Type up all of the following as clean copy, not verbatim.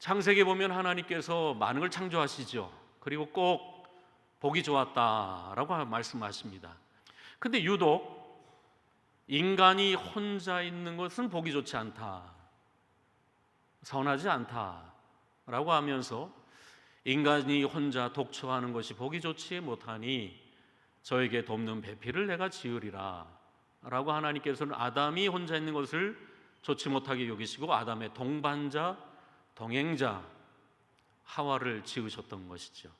창세기에 보면 하나님께서 많은 걸 창조하시죠. 그리고 꼭 보기 좋았다라고 말씀하십니다. 근데 유독 인간이 혼자 있는 것은 보기 좋지 않다, 선하지 않다라고 하면서 인간이 혼자 독처하는 것이 보기 좋지 못하니 저에게 돕는 배필을 내가 지으리라 라고 하나님께서는 아담이 혼자 있는 것을 좋지 못하게 여기시고 아담의 동반자, 동행자 하와를 지으셨던 것이죠.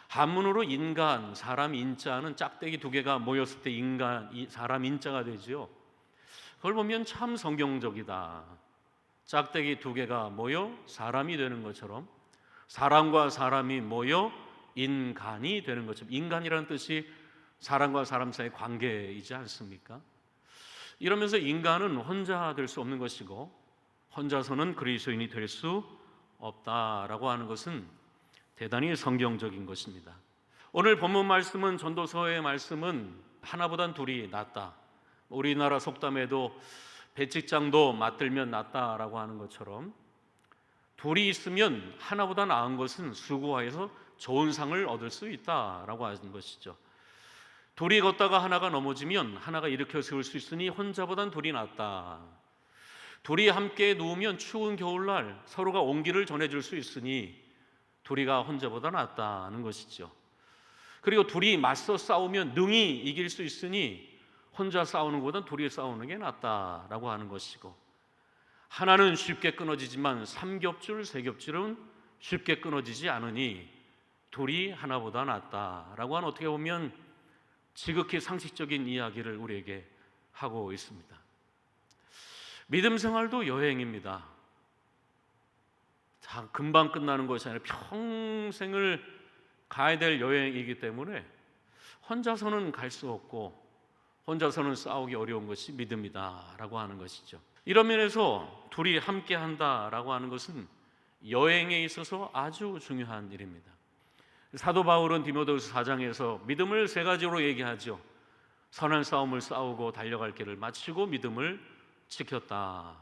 한문으로 인간, 사람 인자는 짝대기 두 개가 모였을 때 인간, 사람 인자가 되죠. 그걸 보면 참 성경적이다. 짝대기 두 개가 모여 사람이 되는 것처럼 사람과 사람이 모여 인간이 되는 것처럼, 인간이라는 뜻이 사람과 사람 사이의 관계이지 않습니까? 이러면서 인간은 혼자 될 수 없는 것이고 혼자서는 그리스도인이 될 수 없다라고 하는 것은 대단히 성경적인 것입니다. 오늘 본문 말씀은, 전도서의 말씀은 하나보단 둘이 낫다, 우리나라 속담에도 배직장도 맞들면 낫다라고 하는 것처럼 둘이 있으면 하나보다 나은 것은 수고하여서 좋은 상을 얻을 수 있다라고 하는 것이죠. 둘이 걷다가 하나가 넘어지면 하나가 일으켜 세울 수 있으니 혼자보단 둘이 낫다. 둘이 함께 누우면 추운 겨울날 서로가 온기를 전해줄 수 있으니 둘이가 혼자보다 낫다는 것이죠. 그리고 둘이 맞서 싸우면 능히 이길 수 있으니 혼자 싸우는 것보다 둘이 싸우는 게 낫다라고 하는 것이고, 하나는 쉽게 끊어지지만 삼겹줄, 세겹줄은 쉽게 끊어지지 않으니 둘이 하나보다 낫다라고 하는, 어떻게 보면 지극히 상식적인 이야기를 우리에게 하고 있습니다. 믿음 생활도 여행입니다. 금방 끝나는 것이 아니라 평생을 가야 될 여행이기 때문에 혼자서는 갈 수 없고 혼자서는 싸우기 어려운 것이 믿음이다라고 하는 것이죠. 이런 면에서 둘이 함께 한다라고 하는 것은 여행에 있어서 아주 중요한 일입니다. 사도 바울은 디모데후서 4장에서 믿음을 세 가지로 얘기하죠. 선한 싸움을 싸우고 달려갈 길을 마치고 믿음을 지켰다.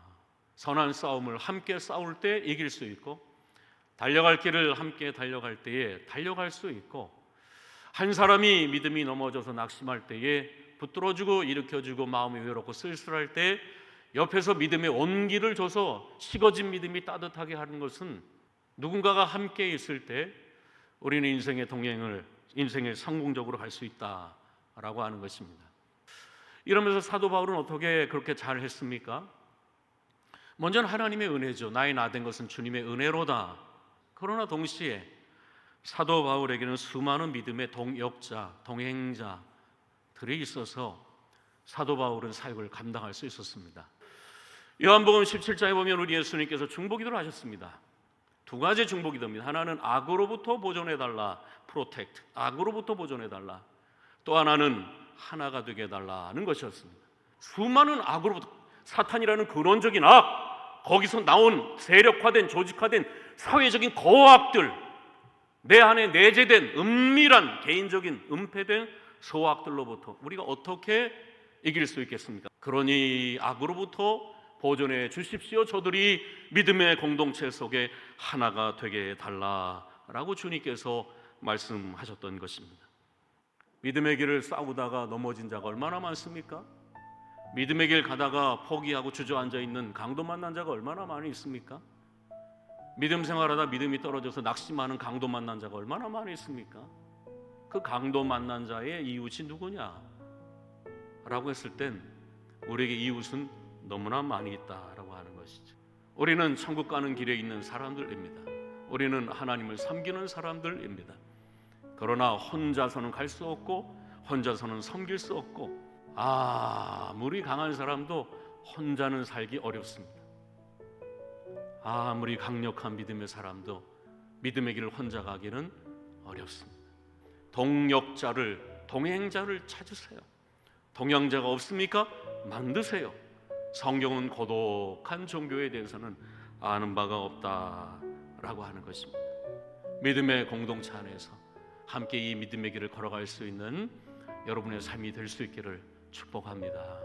선한 싸움을 함께 싸울 때 이길 수 있고, 달려갈 길을 함께 달려갈 때에 달려갈 수 있고, 한 사람이 믿음이 넘어져서 낙심할 때에 붙들어주고 일으켜주고 마음이 외롭고 쓸쓸할 때 옆에서 믿음의 온기를 줘서 식어진 믿음이 따뜻하게 하는 것은, 누군가가 함께 있을 때 우리는 인생을 성공적으로 갈 수 있다라고 하는 것입니다. 이러면서 사도 바울은 어떻게 그렇게 잘 했습니까? 먼저는 하나님의 은혜죠. 나의 나된 것은 주님의 은혜로다. 그러나 동시에 사도 바울에게는 수많은 믿음의 동역자, 동행자들이 있어서 사도 바울은 사역을 감당할 수 있었습니다. 요한복음 17장에 보면 우리 예수님께서 중보기도를 하셨습니다. 두 가지 중보기도입니다. 하나는 악으로부터 보존해달라, 프로텍트, 악으로부터 보존해달라. 또 하나는 하나가 되게 해달라는 것이었습니다. 수많은 악으로부터, 사탄이라는 근원적인 악, 거기서 나온 세력화된, 조직화된 사회적인 거악들, 내 안에 내재된 은밀한 개인적인 은폐된 소악들로부터 우리가 어떻게 이길 수 있겠습니까? 그러니 악으로부터 보존해 주십시오. 저들이 믿음의 공동체 속에 하나가 되게 해달라라고 주님께서 말씀하셨던 것입니다. 믿음의 길을 싸우다가 넘어진 자가 얼마나 많습니까? 믿음의 길 가다가 포기하고 주저앉아 있는 강도 만난 자가 얼마나 많이 있습니까? 믿음 생활하다 믿음이 떨어져서 낙심하는 강도 만난 자가 얼마나 많이 있습니까? 그 강도 만난 자의 이웃이 누구냐? 라고 했을 땐 우리에게 이웃은 너무나 많이 있다라고 하는 것이죠. 우리는 천국 가는 길에 있는 사람들입니다. 우리는 하나님을 섬기는 사람들입니다. 그러나 혼자서는 갈 수 없고 혼자서는 섬길 수 없고, 아무리 강한 사람도 혼자는 살기 어렵습니다. 아무리 강력한 믿음의 사람도 믿음의 길을 혼자 가기는 어렵습니다. 동역자를, 동행자를 찾으세요. 동행자가 없습니까? 만드세요. 성경은 고독한 종교에 대해서는 아는 바가 없다라고 하는 것입니다. 믿음의 공동체 안에서 함께 이 믿음의 길을 걸어갈 수 있는 여러분의 삶이 될 수 있기를 축복합니다.